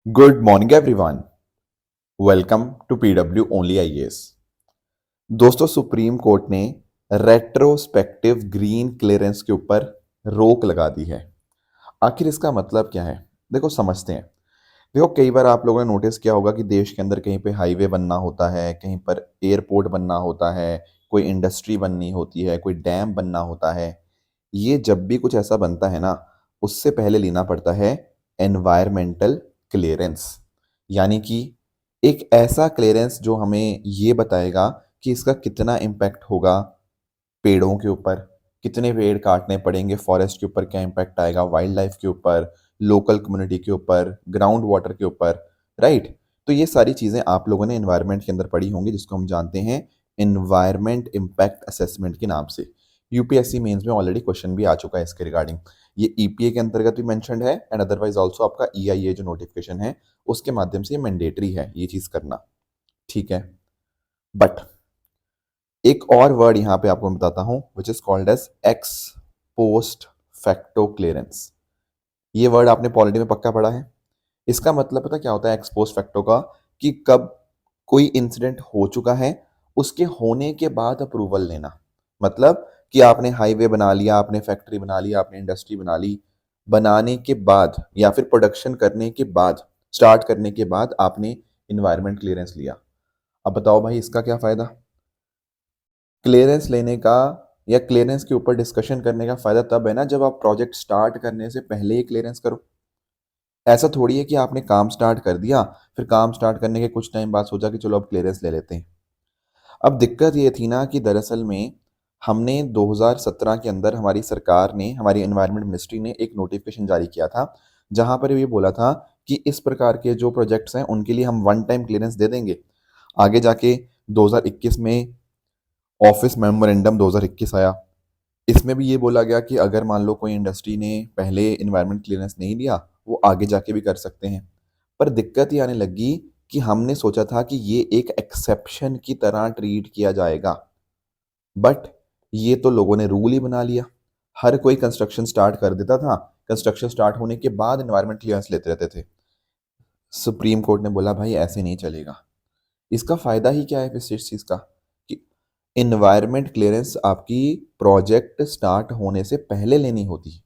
Good morning everyone. Welcome to PW only IAS. दोस्तों, supreme court ने retrospective green clearance के ऊपर रोक लगा दी है। आखिर इसका मतलब क्या है? देखो, समझते हैं। देखो, कई बार आप लोगों ने नोटिस किया होगा कि देश के अंदर कहीं पे हाईवे बनना होता है, कहीं पर एयरपोर्ट बनना होता है, कोई इंडस्ट्री बननी होती है, कोई डैम बनना होता है। ये जब भी कुछ ऐसा बनता है ना, उससे पहले लेना पड़ता है एनवायरमेंटल क्लियरेंस। यानी कि एक ऐसा क्लियरेंस जो हमें ये बताएगा कि इसका कितना इम्पैक्ट होगा पेड़ों के ऊपर, कितने पेड़ काटने पड़ेंगे, फॉरेस्ट के ऊपर क्या इम्पैक्ट आएगा, वाइल्ड लाइफ के ऊपर, लोकल कम्युनिटी के ऊपर, ग्राउंड वाटर के ऊपर। राइट। तो ये सारी चीज़ें आप लोगों ने एनवायरनमेंट के अंदर पढ़ी होंगी, जिसको हम जानते हैं एनवायरनमेंट इम्पैक्ट असेसमेंट के नाम से। यूपीएससी मेंस में ऑलरेडी क्वेश्चन भी आ चुका है इसके रिगार्डिंग। ये ईपीए के अंतर्गत भी मेंशन्ड है एंड अदरवाइज ऑल्सो आपका ईआईए जो नोटिफिकेशन है उसके माध्यम से ये मैंडेटरी है ये चीज़ करना। ठीक है। बट एक और वर्ड यहाँ पे आपको मैं बताता हूँ which is called as ex post facto clearance. ये वर्ड आपने पॉलिटी में पक्का पढ़ा है। इसका मतलब पता क्या होता है एक्स पोस्ट फैक्टो का? कि कब कोई इंसिडेंट हो चुका है, उसके होने के बाद अप्रूवल लेना। मतलब कि आपने हाईवे बना लिया, आपने फैक्ट्री बना लिया, आपने इंडस्ट्री बना ली, बनाने के बाद या फिर प्रोडक्शन करने के बाद, स्टार्ट करने के बाद आपने इन्वायरमेंट क्लियरेंस लिया। अब बताओ भाई, इसका क्या फायदा? क्लियरेंस लेने का या क्लियरेंस के ऊपर डिस्कशन करने का फायदा तब है ना जब आप प्रोजेक्ट स्टार्ट करने से पहले ही क्लियरेंस करो। ऐसा थोड़ी है कि आपने काम स्टार्ट कर दिया, फिर काम स्टार्ट करने के कुछ टाइम बाद सोचा कि चलो अब क्लियरेंस ले लेते हैं। अब दिक्कत ये थी ना कि दरअसल में हमने 2017 के अंदर हमारी सरकार ने, हमारी एनवायरनमेंट मिनिस्ट्री ने एक नोटिफिकेशन जारी किया था, जहां पर ये बोला था कि इस प्रकार के जो प्रोजेक्ट्स हैं उनके लिए हम वन टाइम क्लियरेंस दे देंगे। आगे जाके 2021 में ऑफिस मेमोरेंडम 2021 आया। इसमें भी ये बोला गया कि अगर मान लो कोई इंडस्ट्री ने पहले इन्वायरमेंट क्लियरेंस नहीं दिया, वो आगे जाके भी कर सकते हैं। पर दिक्कत ये आने लगी कि हमने सोचा था कि ये एक एक्सेप्शन की तरह ट्रीट किया जाएगा, बट ये तो लोगों ने रूल ही बना लिया। हर कोई कंस्ट्रक्शन स्टार्ट कर देता था, कंस्ट्रक्शन स्टार्ट होने के बाद इन्वायरमेंट क्लियरेंस लेते रहते थे। सुप्रीम कोर्ट ने बोला भाई ऐसे नहीं चलेगा। इसका फायदा ही क्या है फिर इस चीज का? कि इन्वायरमेंट क्लियरेंस आपकी प्रोजेक्ट स्टार्ट होने से पहले लेनी होती है।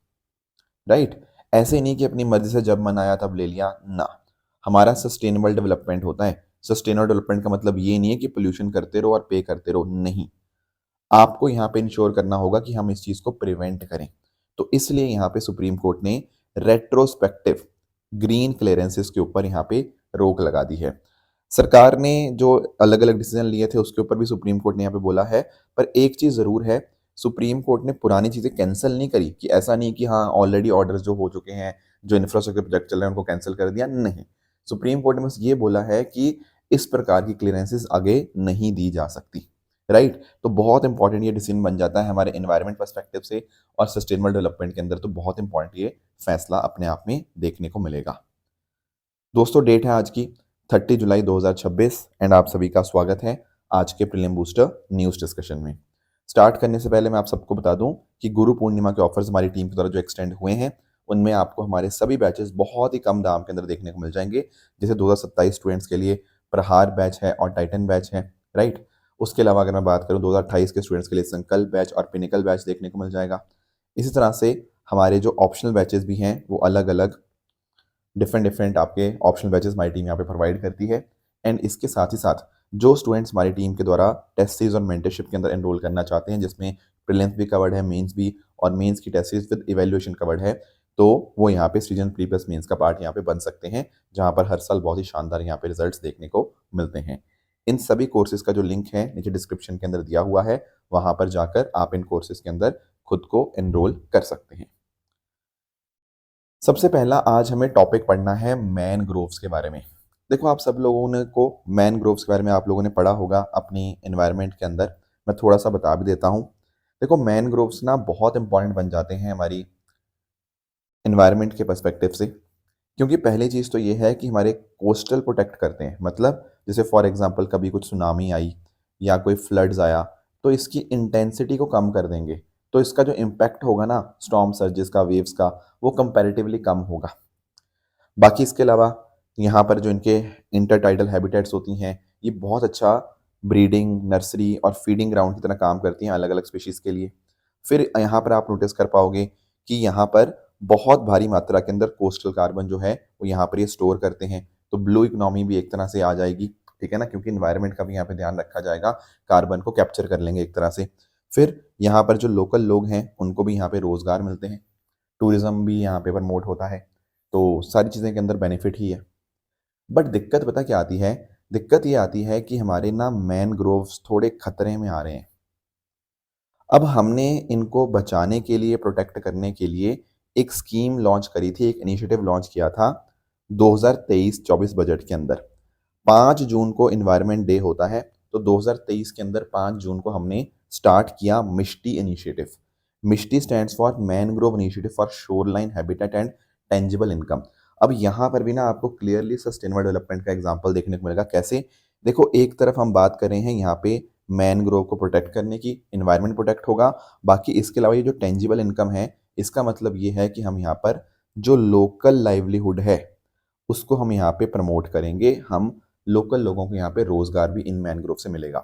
राइट। ऐसे नहीं कि अपनी मर्जी से जब मन आया तब ले लिया ना। हमारा सस्टेनेबल डेवलपमेंट होता है। सस्टेनेबल डेवलपमेंट का मतलब ये नहीं है कि पोल्यूशन करते रहो और पे करते रहो, नहीं। आपको यहाँ पे इंश्योर करना होगा कि हम इस चीज को प्रिवेंट करें। तो इसलिए यहाँ पे सुप्रीम कोर्ट ने रेट्रोस्पेक्टिव ग्रीन क्लियरेंसेस के ऊपर यहाँ पे रोक लगा दी है। सरकार ने जो अलग अलग डिसीजन लिए थे उसके ऊपर भी सुप्रीम कोर्ट ने यहाँ पे बोला है। पर एक चीज जरूर है, सुप्रीम कोर्ट ने पुरानी चीजें कैंसिल नहीं करी। कि ऐसा नहीं कि हाँ ऑलरेडी ऑर्डर्स जो हो चुके हैं, जो इंफ्रास्ट्रक्चर प्रोजेक्ट चल रहे हैं उनको कैंसिल कर दिया, नहीं। सुप्रीम कोर्ट ने बस ये बोला है कि इस प्रकार की क्लियरेंसेस आगे नहीं दी जा सकती। राइट। तो बहुत इंपॉर्टेंट ये डिसीजन बन जाता है हमारे एनवायरमेंट पर्सपेक्टिव से, और सस्टेनेबल डेवलपमेंट के अंदर तो बहुत इंपॉर्टेंट ये फैसला अपने आप में देखने को मिलेगा। दोस्तों, डेट है आज की 30 जुलाई 2026 एंड आप सभी का स्वागत है आज के प्रीलिम बूस्टर न्यूज़ डिस्कशन में। स्टार्ट करने से पहले मैं आप सबको बता दूं कि गुरु पूर्णिमा के ऑफर्स हमारी टीम के द्वारा जो एक्सटेंड हुए हैं, उनमें आपको हमारे सभी बैचेस बहुत ही कम दाम के अंदर देखने को मिल जाएंगे। जैसे 2027 स्टूडेंट्स के लिए प्रहार बैच है और टाइटन बैच है। राइट। उसके अलावा अगर मैं बात करूं 2028 के स्टूडेंट्स के लिए संकल्प बैच और पिनिकल बैच देखने को मिल जाएगा। इसी तरह से हमारे जो ऑप्शनल बैचेस भी हैं वो अलग अलग डिफरेंट डिफरेंट आपके ऑप्शनल बैचेस हमारी टीम यहाँ पे प्रोवाइड करती है। एंड इसके साथ ही साथ जो स्टूडेंट्स हमारी टीम के द्वारा टेस्ट सीरीज और मेंटरशिप के अंदर एनरोल करना चाहते हैं, जिसमें प्रीलिम्स भी कवर्ड है, मेंस भी, और मेंस की test series with evaluation covered है, तो वो यहाँ पे सीजन प्री प्लस मेंस का पार्ट यहाँ पे बन सकते हैं, जहाँ पर हर साल बहुत ही शानदार यहाँ पे रिजल्ट्स देखने को मिलते हैं। इन सभी कोर्सेज का जो लिंक है नीचे डिस्क्रिप्शन के अंदर दिया हुआ है, वहां पर जाकर आप इन कोर्सेज के अंदर खुद को एनरोल कर सकते हैं। सबसे पहला आज हमें टॉपिक पढ़ना है मैनग्रोव्स के बारे में। देखो, आप सब लोगों ने को मैनग्रोव्स के बारे में आप लोगों ने पढ़ा होगा अपनी एनवायरनमेंट के अंदर। मैं थोड़ा सा बता भी देता हूँ। देखो, मैनग्रोव्स ना बहुत इंपॉर्टेंट बन जाते हैं हमारी एनवायरनमेंट के पर्सपेक्टिव से। क्योंकि पहली चीज़ तो ये है कि हमारे कोस्टल प्रोटेक्ट करते हैं। मतलब जैसे फॉर एग्जांपल कभी कुछ सुनामी आई या कोई फ्लड्स आया, तो इसकी इंटेंसिटी को कम कर देंगे। तो इसका जो इम्पैक्ट होगा ना स्टॉर्म सर्जेस का, वेव्स का, वो कंपैरेटिवली कम होगा। बाकी इसके अलावा यहाँ पर जो इनके इंटरटाइडल हैबिटेट्स होती हैं, ये बहुत अच्छा ब्रीडिंग, नर्सरी और फीडिंग ग्राउंड की तरह काम करती हैं अलग अलग स्पीशीज़ के लिए। फिर यहाँ पर आप नोटिस कर पाओगे कि यहाँ पर बहुत भारी मात्रा के अंदर कोस्टल कार्बन जो है वो यहाँ पर ये स्टोर करते हैं। तो ब्लू इकोनॉमी भी एक तरह से आ जाएगी, ठीक है ना, क्योंकि इन्वायरमेंट का भी यहाँ पे ध्यान रखा जाएगा, कार्बन को कैप्चर कर लेंगे एक तरह से। फिर यहाँ पर जो लोकल लोग हैं उनको भी यहाँ पे रोजगार मिलते हैं, टूरिज्म भी यहाँ पे प्रमोट होता है। तो सारी चीज़ें के अंदर बेनिफिट ही है। बट दिक्कत पता क्या आती है? दिक्कत ये आती है कि हमारे ना मैनग्रोव्स थोड़े खतरे में आ रहे हैं। अब हमने इनको बचाने के लिए, प्रोटेक्ट करने के लिए एक स्कीम लॉन्च करी थी, एक इनिशिएटिव लॉन्च किया था 2023-24 बजट के अंदर। 5 जून को एनवायरनमेंट डे होता है, तो 2023 के अंदर 5 जून को हमने स्टार्ट किया Mishti initiative. Mishti stands for mangrove initiative for shoreline habitat and tangible income. अब यहाँ पर भी ना आपको क्लियरली सस्टेनेबल डेवलपमेंट का एग्जांपल देखने को मिलेगा। कैसे? देखो, एक तरफ हम बात कर रहे हैं यहाँ पे मैनग्रोव को प्रोटेक्ट करने की, इन्वायरमेंट प्रोटेक्ट होगा। बाकी इसके अलावा ये जो टेंजिबल इनकम है, इसका मतलब ये है कि हम यहाँ पर जो लोकल लाइवलीहुड है उसको हम यहाँ पे प्रमोट करेंगे। हम लोकल लोगों को यहाँ पे रोजगार भी इन मैनग्रोव से मिलेगा।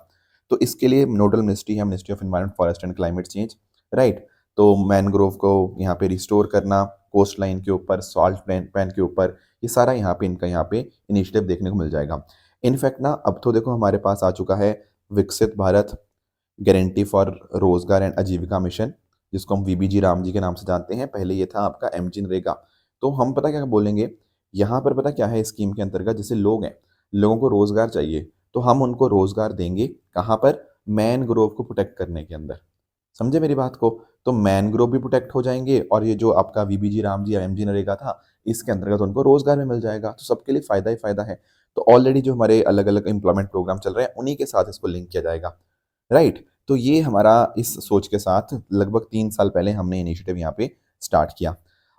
तो इसके लिए नोडल मिनिस्ट्री है ministry of environment, forest and climate change, right. तो मैनग्रोव को यहाँ पे रिस्टोर करना, कोस्ट लाइन के ऊपर, सॉल्ट पैन के ऊपर, ये सारा यहाँ पे इनका यहाँ पे इनिशिएटिव देखने को मिल जाएगा। इनफैक्ट ना अब तो देखो हमारे पास आ चुका है विकसित भारत गारंटी फॉर रोजगार एंड आजीविका मिशन, जिसको हम वीबीजी राम जी के नाम से जानते हैं। पहले ये था आपका एमजी नरेगा। तो हम पता क्या बोलेंगे, यहाँ पर पता क्या है स्कीम के अंतर्गत, जैसे लोग हैं, लोगों को रोजगार चाहिए, तो हम उनको रोजगार देंगे कहाँ पर? मैनग्रोव को प्रोटेक्ट करने के अंदर। समझे मेरी बात को? तो मैनग्रोव भी प्रोटेक्ट हो जाएंगे और ये जो आपका वीबीजी राम जी या एमजी नरेगा था, इसके अंतर्गत उनको रोजगार में मिल जाएगा। तो सबके लिए फायदा ही फायदा है। तो ऑलरेडी जो हमारे अलग अलग एम्प्लॉयमेंट प्रोग्राम चल रहे हैं उन्हीं के साथ इसको लिंक किया जाएगा, राइट। तो ये हमारा इस सोच के साथ लगभग 3 साल पहले हमने इनिशिएटिव यहाँ पे स्टार्ट किया।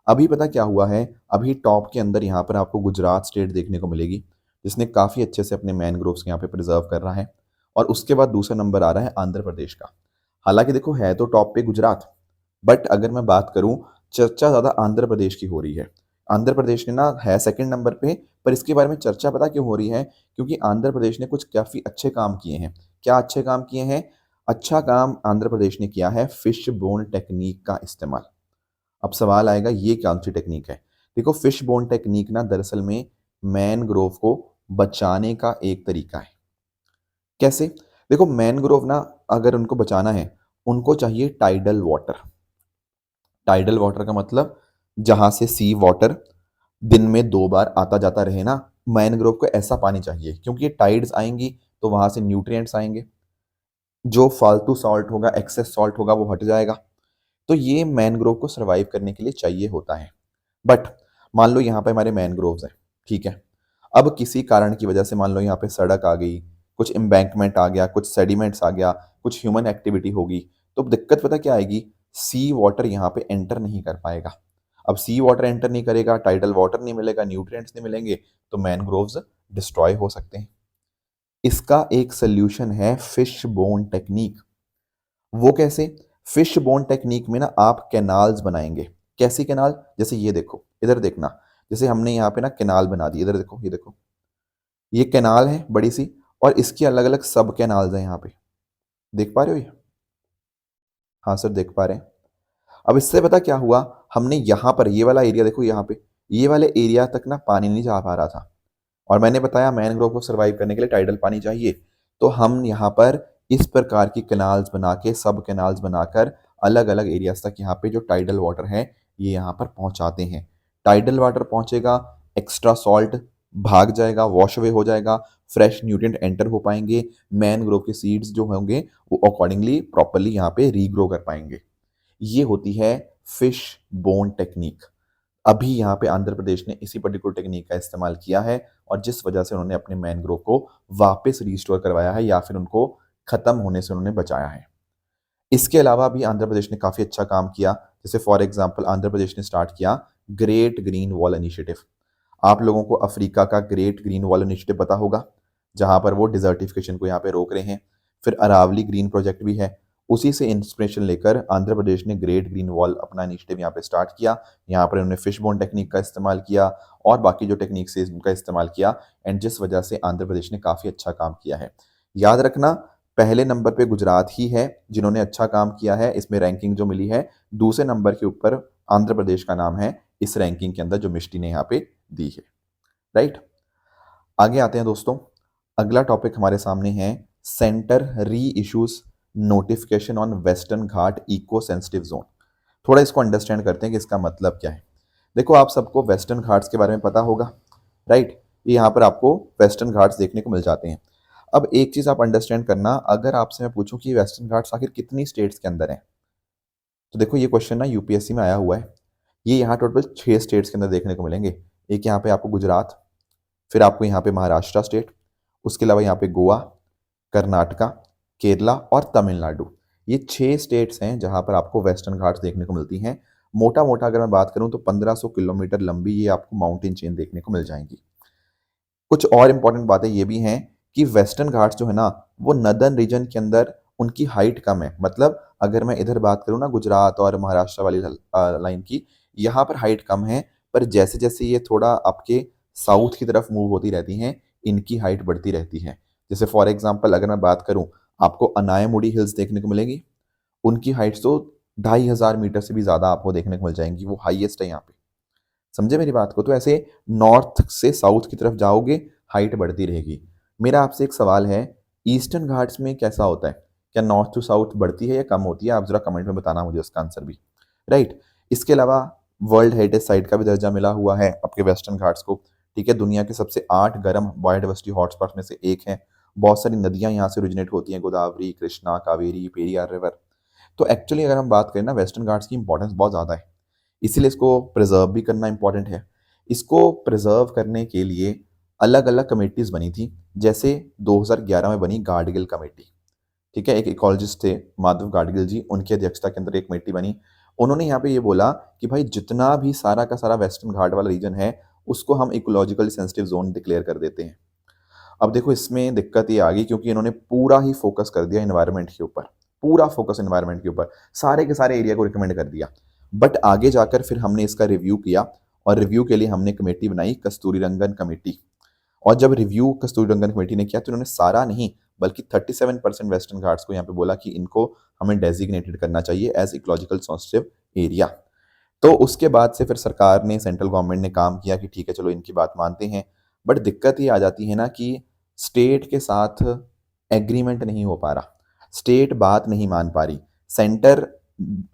अभी पता क्या हुआ है, अभी टॉप के अंदर यहाँ पर आपको गुजरात स्टेट देखने को मिलेगी, जिसने काफ़ी अच्छे से अपने मैनग्रोव्स यहाँ पे प्रिजर्व कर रहा है। और उसके बाद दूसरा नंबर आ रहा है आंध्र प्रदेश का। हालांकि देखो है तो टॉप पे गुजरात, बट अगर मैं बात करूं, चर्चा ज़्यादा आंध्र प्रदेश की हो रही है। आंध्र प्रदेश ने ना है सेकंड नंबर पे, पर इसके बारे में चर्चा पता क्यों हो रही है? क्योंकि आंध्र प्रदेश ने कुछ काफ़ी अच्छे काम किए हैं। क्या अच्छे काम किए हैं? अच्छा काम आंध्र प्रदेश ने किया है फिश बोन टेक्निक का इस्तेमाल। अब सवाल आएगा ये कौन सी टेक्निक है? देखो, फिश बोन टेक्निक ना दरअसल में मैनग्रोव को बचाने का एक तरीका है। कैसे? देखो, मैनग्रोव ना अगर उनको बचाना है, उनको चाहिए टाइडल वाटर। टाइडल वाटर का मतलब जहां से सी वाटर दिन में 2 बार आता जाता रहे ना, मैनग्रोव को ऐसा पानी चाहिए, क्योंकि टाइड्स आएंगी तो वहां से न्यूट्रिएंट्स आएंगे, जो फालतू सॉल्ट होगा, एक्सेस सॉल्ट होगा, वो हट जाएगा। तो ये मैनग्रोव को सर्वाइव करने के लिए चाहिए होता है। बट मान लो यहाँ पे हमारे मैनग्रोव्स हैं, ठीक है। अब किसी कारण की वजह से मान लो यहाँ पे सड़क आ गई, कुछ एम्बैंकमेंट आ गया, कुछ सेडिमेंट्स आ गया, कुछ ह्यूमन एक्टिविटी होगी, तो दिक्कत पता क्या आएगी? सी वाटर यहाँ पे एंटर नहीं कर पाएगा। अब सी वाटर एंटर नहीं करेगा, टाइडल वाटर नहीं मिलेगा, न्यूट्रिएंट्स नहीं मिलेंगे, तो मैनग्रोव्स डिस्ट्रॉय हो सकते हैं। इसका एक सोल्यूशन है फिश बोन टेक्निक। वो कैसे? फिश बोन टेक्निक में ना आप कैनाल्स बनाएंगे। कैसी कैनाल? जैसे ये देखो, इधर देखना, जैसे हमने यहाँ पे ना कैनाल बना दी, इधर देखो, ये देखो, ये कैनाल है बड़ी सी, और इसकी अलग अलग सब कैनाल्स हैं यहाँ पे। देख पा रहे हो ये? हाँ सर, देख पा रहे हैं। अब इससे पता क्या हुआ, हमने यहाँ पर ये वाला एरिया देखो, यहाँ पे ये वाले एरिया तक ना पानी नहीं जा पा रहा था, और मैंने बताया मैनग्रोव को सर्वाइव करने के लिए टाइडल पानी चाहिए। तो हम यहाँ पर इस प्रकार की कैनाल्स बना के, सब कैनाल्स बनाकर अलग अलग एरियाज तक यहाँ पे जो टाइडल वाटर है ये यहाँ पर पहुँचाते हैं। टाइडल वाटर पहुँचेगा, एक्स्ट्रा सॉल्ट भाग जाएगा, वॉश अवे हो जाएगा, फ्रेश न्यूट्रिएंट एंटर हो पाएंगे, मैनग्रोव के सीड्स जो होंगे वो अकॉर्डिंगली प्रॉपरली यहाँ पे रीग्रो कर पाएंगे। ये होती है फिश बोन टेक्निक। अभी यहाँ पे आंध्र प्रदेश ने इसी पर्टिकुलर टेक्निक का इस्तेमाल किया है, और जिस वजह से उन्होंने अपने मैनग्रोव को वापस रिस्टोर करवाया है, या फिर उनको खत्म होने से उन्होंने बचाया है। इसके अलावा भी आंध्र प्रदेश ने काफ़ी अच्छा काम किया। जैसे फॉर एग्जांपल आंध्र प्रदेश ने स्टार्ट किया ग्रेट ग्रीन वॉल इनिशिएटिव। आप लोगों को अफ्रीका का ग्रेट ग्रीन वॉल इनिशिएटिव पता होगा, जहां पर वो डिजर्टिफिकेशन को यहाँ पे रोक रहे हैं। फिर अरावली ग्रीन प्रोजेक्ट भी है, उसी से इंस्पिरेशन लेकर आंध्र प्रदेश ने ग्रेट ग्रीन वॉल अपना इनिशिएटिव यहाँ पे स्टार्ट किया। यहाँ पर उन्होंने फिश बोन टेक्निक का इस्तेमाल किया और बाकी जो टेक्निक्स है उनका इस्तेमाल किया, एंड जिस वजह से आंध्र प्रदेश ने काफ़ी अच्छा काम किया है। याद रखना, पहले नंबर पे गुजरात ही है जिन्होंने अच्छा काम किया है, इसमें रैंकिंग जो मिली है। दूसरे नंबर के ऊपर आंध्र प्रदेश का नाम है इस रैंकिंग के अंदर जो मिष्टी ने यहाँ पे दी है। राइट, आगे आते हैं दोस्तों। अगला टॉपिक हमारे सामने है centre reissues notification on western ghat eco sensitive zone. थोड़ा इसको अंडरस्टैंड करते हैं कि इसका मतलब क्या है। देखो, आप सबको वेस्टर्न घाट्स के बारे में पता होगा, राइट। ये यहाँ पर आपको वेस्टर्न घाट्स देखने को मिल जाते हैं। अब एक चीज आप अंडरस्टैंड करना, अगर आपसे मैं पूछूं कि वेस्टर्न घाट्स आखिर कितनी स्टेट्स के अंदर हैं, तो देखो ये क्वेश्चन ना यूपीएससी में आया हुआ है। ये यहाँ टोटल 6 स्टेट्स के अंदर देखने को मिलेंगे। एक यहाँ पे आपको गुजरात, फिर आपको यहाँ पे महाराष्ट्र स्टेट, उसके अलावा यहाँ पे गोवा, कर्नाटका, केरला और तमिलनाडु। ये 6 स्टेट्स हैं जहाँ पर आपको वेस्टर्न घाट्स देखने को मिलती हैं। मोटा मोटा अगर मैं बात करूँ तो 1500 किलोमीटर लंबी ये आपको माउंटेन चेन देखने को मिल जाएंगी। कुछ और इंपॉर्टेंट बातें ये भी हैं कि वेस्टर्न घाट्स जो है ना, वो नदर्न रीजन के अंदर उनकी हाइट कम है। मतलब अगर मैं इधर बात करूँ ना गुजरात और महाराष्ट्र वाली लाइन की, यहाँ पर हाइट कम है, पर जैसे जैसे ये थोड़ा आपके साउथ की तरफ मूव होती रहती हैं, इनकी हाइट बढ़ती रहती है। जैसे फॉर एग्जाम्पल अगर मैं बात करूँ, आपको अनायमुड़ी हिल्स देखने को मिलेगी, उनकी हाइट्स तो 2500 मीटर से भी ज़्यादा आपको देखने को मिल जाएंगी, वो हाईएस्ट है यहाँ पे। समझे मेरी बात को? तो ऐसे नॉर्थ से साउथ की तरफ जाओगे, हाइट बढ़ती रहेगी। मेरा आपसे एक सवाल है, ईस्टर्न घाट्स में कैसा होता है? क्या नॉर्थ टू साउथ बढ़ती है या कम होती है? आप जरा कमेंट में बताना मुझे उसका आंसर भी। राइट, इसके अलावा वर्ल्ड हेरिटेज साइट का भी दर्जा मिला हुआ है आपके वेस्टर्न घाट्स को। ठीक है, दुनिया के सबसे 8 गर्म बायोडाइवर्सिटी हॉटस्पॉट में से एक है। बहुत सारी नदियां यहाँ से ओरिजिनेट होती हैं, गोदावरी, कृष्णा, कावेरी, पेरियार रिवर। तो एक्चुअली अगर हम बात करें ना, वेस्टर्न घाट्स की इंपॉर्टेंस बहुत ज़्यादा है, इसीलिए इसको प्रिजर्व भी करना इंपॉर्टेंट है। इसको प्रिजर्व करने के लिए अलग अलग कमेटीज बनी थी, जैसे 2011 में बनी गाडगिल कमेटी। ठीक है, एक इकोलॉजिस्ट थे माधव गाडगिल जी, उनकी अध्यक्षता के अंदर एक कमेटी बनी। उन्होंने यहाँ पे ये बोला कि भाई जितना भी सारा का सारा वेस्टर्न घाट वाला रीजन है, उसको हम इकोलॉजिकली सेंसिटिव जोन डिक्लेयर कर देते हैं। अब देखो इसमें दिक्कत ये आ गई क्योंकि इन्होंने पूरा ही फोकस कर दिया एनवायरनमेंट के ऊपर, पूरा फोकस एनवायरनमेंट के ऊपर, सारे के सारे एरिया को रिकमेंड कर दिया। बट आगे जाकर फिर हमने इसका रिव्यू किया, और रिव्यू के लिए हमने कमेटी बनाई कस्तूरी रंगन कमेटी। और जब रिव्यू कस्तूरी रंगन कमेटी ने किया तो उन्होंने सारा नहीं बल्कि 37% वेस्टर्न घाट्स को यहाँ पे बोला कि इनको हमें डेजिग्नेटेड करना चाहिए एज इकोलॉजिकल सेंसिटिव एरिया। तो उसके बाद से फिर सरकार ने, सेंट्रल गवर्नमेंट ने काम किया कि ठीक है चलो इनकी बात मानते हैं। बट दिक्कत ये आ जाती है ना कि स्टेट के साथ एग्रीमेंट नहीं हो पा रहा, स्टेट बात नहीं मान पा रही, सेंटर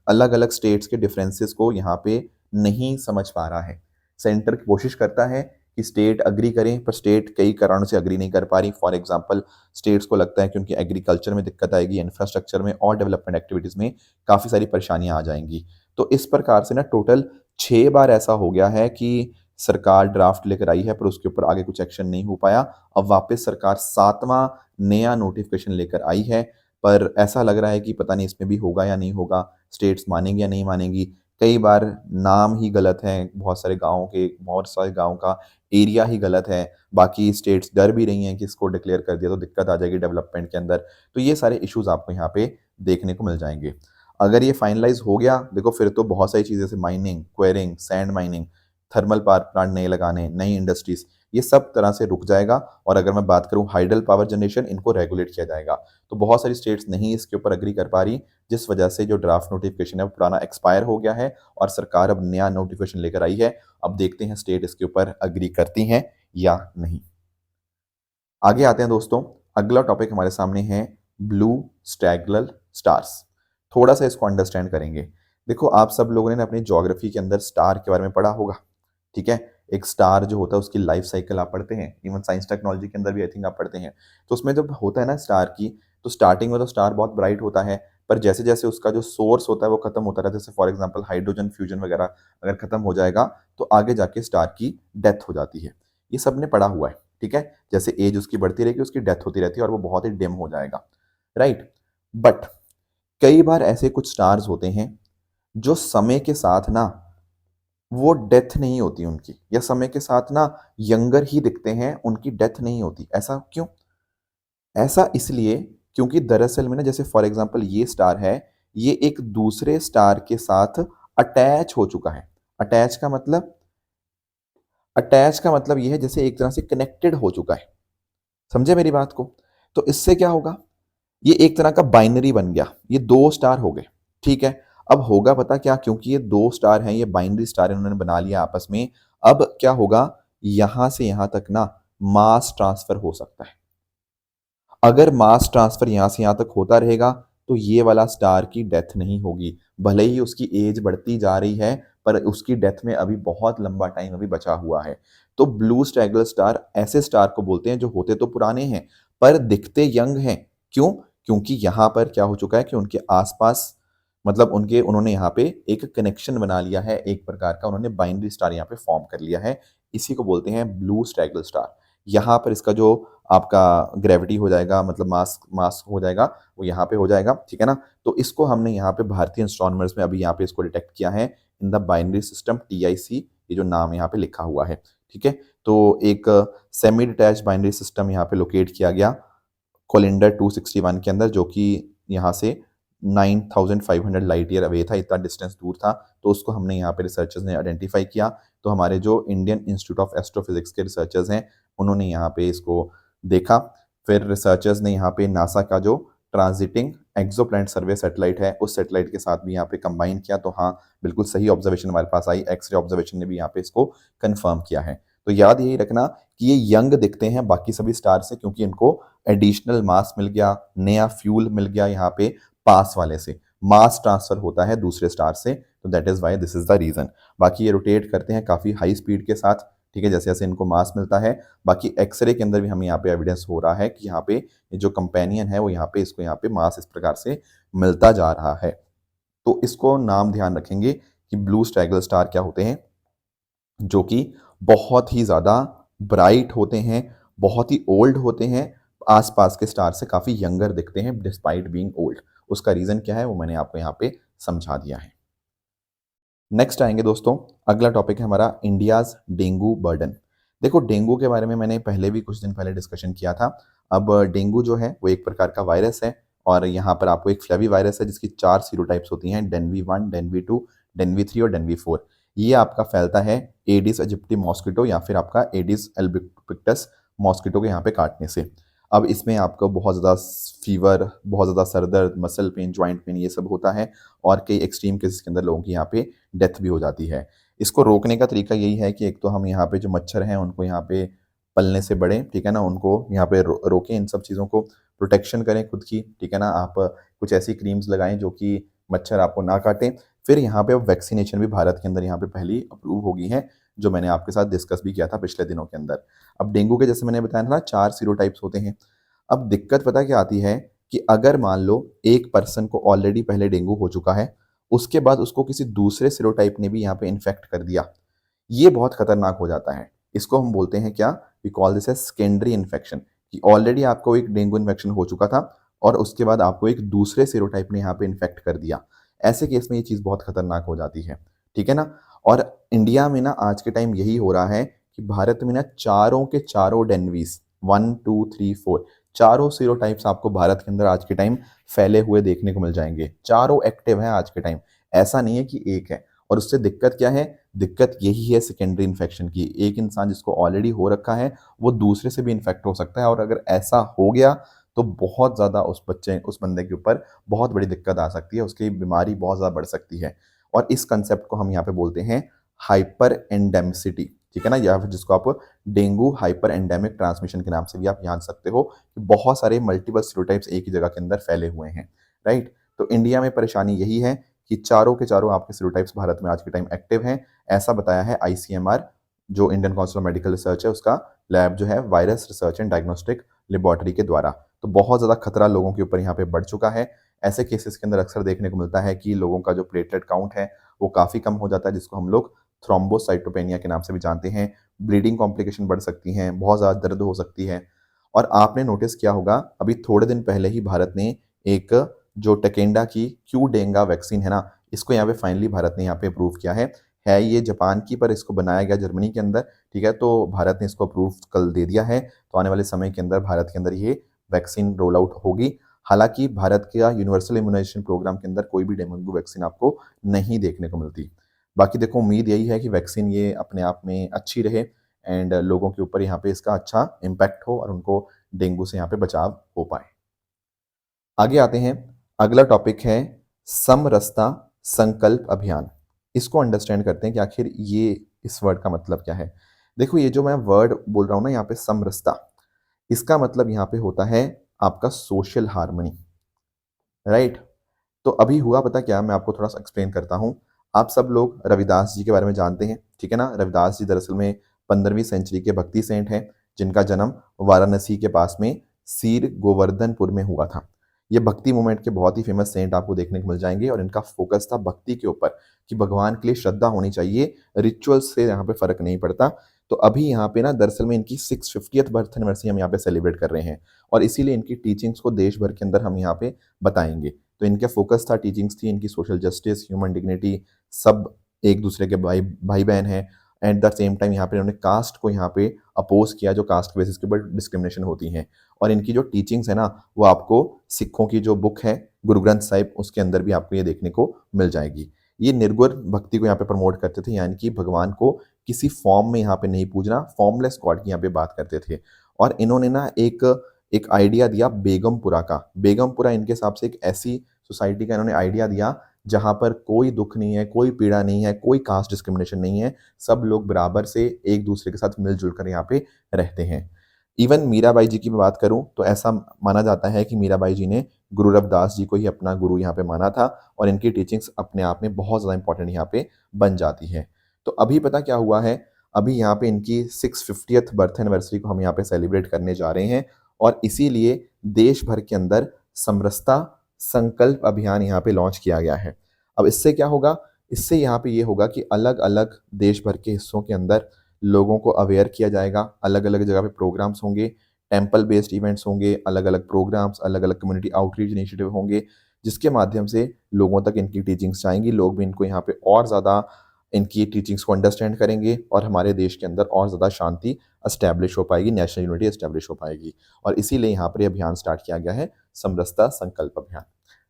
अलग अलग स्टेट्स के डिफरेंसेस को यहाँ पे नहीं समझ पा रहा है। सेंटर कोशिश करता है कि स्टेट अग्री करें, पर स्टेट कई कारणों से अग्री नहीं कर पा रही। फॉर एग्जांपल, स्टेट्स को लगता है कि उनकी एग्रीकल्चर में दिक्कत आएगी, इंफ्रास्ट्रक्चर में और डेवलपमेंट एक्टिविटीज में काफ़ी सारी परेशानियां आ जाएंगी। तो इस प्रकार से ना टोटल 6 बार ऐसा हो गया है कि सरकार ड्राफ्ट लेकर आई है पर उसके ऊपर आगे कुछ एक्शन नहीं हो पाया। अब वापस सरकार 7वां नया नोटिफिकेशन लेकर आई है, पर ऐसा लग रहा है कि पता नहीं इसमें भी होगा या नहीं होगा, स्टेट्स मानेंगी या नहीं मानेंगी। कई बार नाम ही गलत है, बहुत सारे गाँव के, बहुत सारे गाँव का एरिया ही गलत है। बाकी स्टेट्स डर भी रही हैं कि इसको डिक्लेयर कर दिया तो दिक्कत आ जाएगी डेवलपमेंट के अंदर। तो ये सारे इश्यूज आपको यहाँ पे देखने को मिल जाएंगे। अगर ये फाइनलाइज हो गया, देखो फिर तो बहुत सारी चीज़ें जैसे mining, quarrying, sand mining, thermal power plant नए लगाने, नई इंडस्ट्रीज, ये सब तरह से रुक जाएगा। और अगर मैं बात करूं हाइडल पावर जनरेशन, इनको रेगुलेट किया जाएगा। तो बहुत सारी स्टेट्स नहीं इसके ऊपर अग्री कर पा रही, जिस वजह से जो ड्राफ्ट नोटिफिकेशन है वो पुराना एक्सपायर हो गया है और सरकार अब नया नोटिफिकेशन लेकर आई है। अब देखते हैं स्टेट इसके ऊपर अग्री करती हैं या नहीं। आगे आते हैं दोस्तों, अगला टॉपिक हमारे सामने है ब्लू स्टैगलर स्टार्स। थोड़ा सा इसको अंडरस्टैंड करेंगे। देखो आप सब लोगों ने अपनी ज्योग्राफी के अंदर स्टार के बारे में पढ़ा होगा। ठीक है, एक स्टार जो होता है उसकी लाइफ साइकिल आप पढ़ते हैं, इवन साइंस टेक्नोलॉजी के अंदर भी आई थिंक आप पढ़ते हैं। तो उसमें जब होता है ना स्टार की, तो स्टार्टिंग में तो स्टार बहुत ब्राइट होता है, पर जैसे जैसे उसका जो सोर्स होता है वो खत्म होता रहता है, जैसे फॉर एग्जाम्पल हाइड्रोजन फ्यूजन वगैरह अगर खत्म हो जाएगा तो आगे जाके स्टार की डेथ हो जाती है। ये सब ने पढ़ा हुआ है। ठीक है, जैसे एज उसकी बढ़ती रहेगी उसकी डेथ होती रहती है और वो बहुत ही डिम हो जाएगा। राइट, बट कई बार ऐसे कुछ स्टार्स होते हैं जो समय के साथ ना वो डेथ नहीं होती उनकी, या समय के साथ ना यंगर ही दिखते हैं, उनकी डेथ नहीं होती। ऐसा क्यों? ऐसा इसलिए क्योंकि दरअसल में ना जैसे फॉर एग्जांपल ये स्टार है, ये एक दूसरे स्टार के साथ अटैच हो चुका है। अटैच का मतलब अटैच का मतलब ये है जैसे एक तरह से कनेक्टेड हो चुका है। समझे मेरी बात को? तो इससे क्या होगा? ये एक तरह का बाइनरी बन गया, ये 2 स्टार हो गए, ठीक है? अब होगा पता क्या, क्योंकि ये 2 स्टार हैं, ये बाइनरी स्टार इन्होंने बना लिया आपस में, अब क्या होगा, यहाँ से यहाँ तक ना मास ट्रांसफर हो सकता है। अगर मास ट्रांसफर यहाँ से यहाँ तक होता रहेगा, तो ये वाला स्टार की डेथ नहीं होगी। भले ही उसकी एज बढ़ती जा रही है, पर उसकी डेथ में अभी बहुत लंबा टाइम अभी बचा हुआ है। तो ब्लू स्ट्रैगल स्टार ऐसे स्टार को बोलते हैं जो होते तो पुराने हैं, पर दिखते यंग हैं। क्यों? क्योंकि यहाँ पर क्या हो चुका है कि उनके आसपास मतलब उनके उन्होंने यहाँ पे एक कनेक्शन बना लिया है, एक प्रकार का उन्होंने बाइनरी स्टार यहाँ पे फॉर्म कर लिया है। इसी को बोलते हैं ब्लू स्ट्रैगल स्टार। यहाँ पर इसका जो आपका ग्रेविटी हो जाएगा, मतलब मास मास हो जाएगा, वो यहाँ पे हो जाएगा, ठीक है ना? तो इसको हमने यहाँ पे भारतीय एस्ट्रोनॉमर्स में अभी यहाँ पे इसको डिटेक्ट किया है in the binary system TIC, ये जो नाम यहाँ पे लिखा हुआ है, ठीक है? तो एक सेमी डिटैच बाइनरी सिस्टम यहाँ पे लोकेट किया गया कोलिंडर 261 के अंदर, जो कि यहाँ से 9500 लाइट ईयर अवे था, इतना डिस्टेंस दूर था। तो उसको हमने यहाँ पे रिसर्चर्स ने आइडेंटिफाई किया। तो हमारे जो इंडियन इंस्टीट्यूट ऑफ एस्ट्रोफिजिक्स के रिसर्चर्स हैं, उन्होंने यहाँ पे इसको देखा। फिर रिसर्चर्स ने यहाँ पे नासा का जो ट्रांजिटिंग एक्सोप्लैनेट सर्वे सैटेलाइट है, उस सैटेलाइट के साथ भी यहाँ पे कंबाइन किया। तो हाँ, बिल्कुल सही ऑब्जर्वेशन हमारे पास आई। एक्सरे ऑब्जर्वेशन ने भी यहाँ पे इसको कंफर्म किया है। तो याद यही रखना कि ये यंग दिखते हैं बाकी सभी स्टार से, क्योंकि इनको एडिशनल मास मिल गया, नया फ्यूल मिल गया यहाँ पे पास वाले से, मास ट्रांसफर होता है दूसरे स्टार से। तो that is why, this is the reason. बाकी ये रोटेट करते हैं काफी हाई स्पीड के साथ, ठीक है, जैसे जैसे इनको मास मिलता है। बाकी एक्सरे के अंदर भी हमें यहाँ पे एविडेंस हो रहा है कि यहाँ पे ये जो कंपेनियन है वो यहाँ पे इसको यहाँ पे मास इस प्रकार से मिलता जा रहा है। तो इसको नाम ध्यान रखेंगे कि ब्लू स्ट्रैगल स्टार क्या होते हैं, जो कि बहुत ही ज़्यादा ब्राइट होते हैं, बहुत ही ओल्ड होते हैं, आसपास के स्टार से काफ़ी यंगर दिखते हैं डिस्पाइट बीइंग ओल्ड। उसका रीज़न क्या है वो मैंने आपको यहाँ पे समझा दिया है। नेक्स्ट आएंगे दोस्तों, अगला टॉपिक है हमारा इंडियाज डेंगू बर्डन। देखो, डेंगू के बारे में मैंने पहले भी कुछ दिन पहले डिस्कशन किया था। अब डेंगू जो है वो एक प्रकार का वायरस है, और यहाँ पर आपको एक फ्लेवी वायरस है जिसकी 4 सीरोटाइप्स होती हैं, डेनवी 1, डेनवी 2, डेनवी 3 और डेनवी 4। ये आपका फैलता है एडिस एजिप्टी मॉस्किटो या फिर आपका एडिस एल्बिक्टस मॉस्किटो के यहाँ पे काटने से। अब इसमें आपको बहुत ज़्यादा फीवर, बहुत ज़्यादा सर दर्द, मसल पेन, जॉइंट पेन, ये सब होता है, और कई एक्सट्रीम केसेस के अंदर लोगों की यहाँ पे डेथ भी हो जाती है। इसको रोकने का तरीका यही है कि एक तो हम यहाँ पे जो मच्छर हैं उनको यहाँ पे पलने से बड़ें, ठीक है ना, उनको यहाँ पे रोकें, इन सब चीज़ों को प्रोटेक्शन करें खुद की, ठीक है ना। आप कुछ ऐसी क्रीम्स लगाएं जो कि मच्छर आपको ना काटें। फिर यहाँ पे अब वैक्सीनेशन भी भारत के अंदर यहाँ पे पहली अप्रूव हो गई है, जो मैंने आपके साथ डिस्कस भी किया था पिछले दिनों के अंदर। अब डेंगू के जैसे मैंने बताया था ना, 4 सीरोटाइप्स होते हैं। अब दिक्कत पता क्या आती है कि अगर मान लो एक पर्सन को ऑलरेडी पहले डेंगू हो चुका है, उसके बाद उसको किसी दूसरे सीरोटाइप ने भी यहाँ पे इन्फेक्ट कर दिया, ये बहुत खतरनाक हो जाता है। इसको हम बोलते हैं क्या, we call this as secondary infection, कि ऑलरेडी आपको एक डेंगू इन्फेक्शन हो चुका था और उसके बाद आपको एक दूसरे सीरोटाइप ने यहाँ पे इन्फेक्ट कर दिया। ऐसे केस में ये चीज़ बहुत खतरनाक हो जाती है, ठीक है ना। और इंडिया में ना आज के टाइम यही हो रहा है कि भारत में ना चारों के चारों डेनवीस, 1 2 3 4, चारों सीरोटाइप्स आपको भारत के अंदर आज के टाइम फैले हुए देखने को मिल जाएंगे। चारों एक्टिव हैं आज के टाइम, ऐसा नहीं है कि एक है। और उससे दिक्कत क्या है, दिक्कत यही है सेकेंडरी इन्फेक्शन की। एक इंसान जिसको ऑलरेडी हो रखा है वो दूसरे से भी इन्फेक्ट हो सकता है, और अगर ऐसा हो गया तो बहुत ज़्यादा उस बंदे के ऊपर बहुत बड़ी दिक्कत आ सकती है, उसकी बीमारी बहुत ज़्यादा बढ़ सकती है। और इस कंसेप्ट को हम यहाँ पे बोलते हैं हाइपर एंडेमिसिटी, ठीक है ना, या फिर जिसको आप डेंगू हाइपर एंडेमिक ट्रांसमिशन के नाम से भी आप जान सकते हो, कि बहुत सारे मल्टीपल सीरोटाइप्स एक ही जगह के अंदर फैले हुए हैं, राइट। तो इंडिया में परेशानी यही है कि चारों के चारों आपके सीरोटाइप्स भारत में आज के टाइम एक्टिव हैं। ऐसा बताया है ICMR, जो Indian council of medical research है, उसका लैब जो है virus research and diagnostic laboratory के द्वारा। तो बहुत ज़्यादा खतरा लोगों के ऊपर यहाँ पे बढ़ चुका है। ऐसे केसेस के अंदर अक्सर देखने को मिलता है कि लोगों का जो प्लेटलेट काउंट है वो काफ़ी कम हो जाता है, जिसको हम लोग थ्रोम्बोसाइटोपेनिया के नाम से भी जानते हैं। ब्लीडिंग कॉम्प्लिकेशन बढ़ सकती हैं, बहुत ज़्यादा दर्द हो सकती है। और आपने नोटिस किया होगा, अभी थोड़े दिन पहले ही भारत ने एक जो टकेंडा की क्यू डेंगा वैक्सीन है ना, इसको यहाँ पे फाइनली भारत ने यहाँ पे अप्रूव किया है ये जापान की, पर इसको बनाया गया जर्मनी के अंदर, ठीक है। तो भारत ने इसको अप्रूव कल दे दिया है। तो आने वाले समय के अंदर भारत के अंदर ये वैक्सीन रोल आउट होगी। हालांकि भारत का यूनिवर्सल इम्यूनाइजेशन प्रोग्राम के अंदर कोई भी डेंगू वैक्सीन आपको नहीं देखने को मिलती। बाकी देखो, उम्मीद यही है कि वैक्सीन ये अपने आप में अच्छी रहे एंड लोगों के ऊपर यहाँ पे इसका अच्छा इम्पैक्ट हो और उनको डेंगू से यहाँ पे बचाव हो पाए। आगे आते हैं। अगला टॉपिक है समरसता संकल्प अभियान। इसको अंडरस्टैंड करते हैं कि आखिर ये इस वर्ड का मतलब क्या है। देखो, ये जो मैं वर्ड बोल रहा हूँ ना यहाँ पे समरसता, इसका मतलब यहाँ पे होता है आपका सोशल हार्मनी, राइट। तो अभी हुआ पता क्या, मैं आपको थोड़ा सा एक्सप्लेन करता हूँ। आप सब लोग रविदास जी के बारे में जानते हैं, ठीक है ना। रविदास जी दरअसल में 15वीं सेंचुरी के भक्ति सेंट हैं, जिनका जन्म वाराणसी के पास में सीर गोवर्धनपुर में हुआ था। ये भक्ति मूवमेंट के बहुत ही फेमस सेंट आपको देखने को मिल जाएंगे और इनका फोकस था भक्ति के ऊपर कि भगवान के लिए श्रद्धा होनी चाहिए, रिचुअल्स से यहाँ पे फर्क नहीं पड़ता। तो अभी यहाँ पे ना दरअसल में इनकी 650th बर्थ एनिवर्सरी हम यहाँ पे सेलिब्रेट कर रहे हैं और इसीलिए इनकी टीचिंग्स को देश भर के अंदर हम यहाँ पे बताएंगे। तो इनका फोकस था, टीचिंग्स थी इनकी सोशल जस्टिस, ह्यूमन डिग्निटी, सब एक दूसरे के भाई भाई बहन हैं। एट द सेम टाइम यहाँ पे इन्होंने कास्ट को यहाँ पे अपोज किया, जो कास्ट के बेसिस के ऊपर डिस्क्रिमिनेशन होती हैं। और इनकी जो टीचिंग्स है ना, वो आपको सिखों की जो बुक है गुरु ग्रंथ साहिब, उसके अंदर भी आपको ये देखने को मिल जाएगी। ये निर्गुण भक्ति को यहाँ पे प्रमोट करते थे, यानी कि भगवान को किसी फॉर्म में यहाँ पे नहीं पूजना, फॉर्मलेस गॉड की यहाँ पे बात करते थे। और इन्होंने ना एक एक आइडिया दिया बेगमपुरा का। बेगमपुरा इनके हिसाब से एक ऐसी सोसाइटी का इन्होंने आइडिया दिया जहां पर कोई दुख नहीं है, कोई पीड़ा नहीं है, कोई कास्ट डिस्क्रिमिनेशन नहीं है, सब लोग बराबर से एक दूसरे के साथ मिलजुल कर यहाँ पे रहते हैं। इवन मीराबाई जी की मैं बात करूं तो ऐसा माना जाता है कि मीराबाई जी ने गुरु रविदास जी को ही अपना गुरु यहाँ पे माना था और इनकी टीचिंग्स अपने आप में बहुत ज़्यादा इंपॉर्टेंट यहाँ पे बन जाती है। तो अभी पता क्या हुआ है, अभी यहाँ पे इनकी 650th बर्थ एनिवर्सरी को हम यहाँ पे सेलिब्रेट करने जा रहे हैं और इसीलिए देश भर के अंदर समरसता संकल्प अभियान यहाँ पे लॉन्च किया गया है। अब इससे क्या होगा, इससे यहाँ पे ये होगा कि अलग अलग देश भर के हिस्सों के अंदर लोगों को अवेयर किया जाएगा, अलग अलग जगह पे प्रोग्राम्स होंगे, टेम्पल बेस्ड इवेंट्स होंगे, अलग अलग प्रोग्राम्स, अलग अलग कम्युनिटी आउटरीच इनिशिएटिव होंगे, जिसके माध्यम से लोगों तक इनकी टीचिंग्स जाएंगी। लोग भी इनको यहाँ पे और ज़्यादा इनकी टीचिंग्स को अंडरस्टैंड करेंगे और हमारे देश के अंदर और ज़्यादा शांति एस्टैब्लिश हो पाएगी, नेशनल यूनिटी एस्टैब्लिश हो पाएगी। और इसीलिए यहाँ पर ये अभियान स्टार्ट किया गया है, समरसता संकल्प अभियान,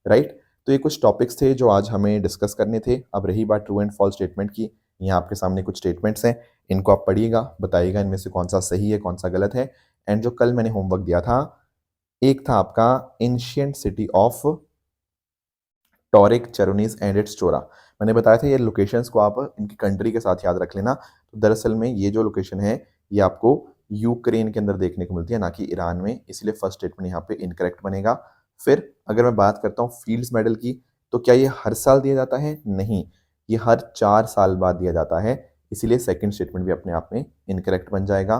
राइट। तो ये कुछ टॉपिक्स थे जो आज हमें डिस्कस करने थे। अब रही बात ट्रू एंड फॉल्स स्टेटमेंट की, यहाँ आपके सामने कुछ स्टेटमेंट्स हैं, इनको आप पढ़िएगा, बताइएगा इनमें से कौन सा सही है, कौन सा गलत है। एंड जो कल मैंने होमवर्क दिया था, एक था आपका ancient city of Tauric Chersonese and its chora. मैंने बताया था ये लोकेशंस को आप इनकी कंट्री के साथ याद रख लेना। तो दरअसल में ये जो लोकेशन है ये आपको यूक्रेन के अंदर देखने को मिलती है, ना कि ईरान में, इसलिए फर्स्ट स्टेटमेंट यहाँ पे इनकरेक्ट बनेगा। फिर अगर मैं बात करता हूँ फील्ड्स मेडल की, तो क्या ये हर साल दिया जाता है? नहीं, ये हर 4 साल बाद दिया जाता है, इसीलिए सेकंड स्टेटमेंट भी अपने आप में इनकरेक्ट बन जाएगा।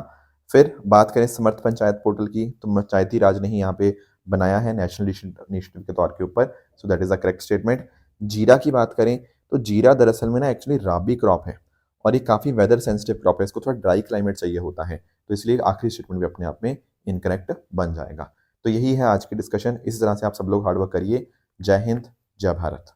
फिर बात करें समर्थ पंचायत पोर्टल की, तो पंचायती राज ने ही यहाँ पे बनाया है नेशनल इनिशिएटिव के तौर के ऊपर, so that is the correct statement. जीरा की बात करें तो जीरा दरअसल में ना एक्चुअली राबी क्रॉप है और ये काफ़ी वेदर सेंसिटिव क्रॉप है, इसको थोड़ा ड्राई क्लाइमेट चाहिए होता है, तो इसलिए आखिरी स्टेटमेंट भी अपने आप में इनकरेक्ट बन जाएगा। तो यही है आज की डिस्कशन, इस तरह से आप सब लोग हार्डवर्क करिए। जय हिंद, जय भारत।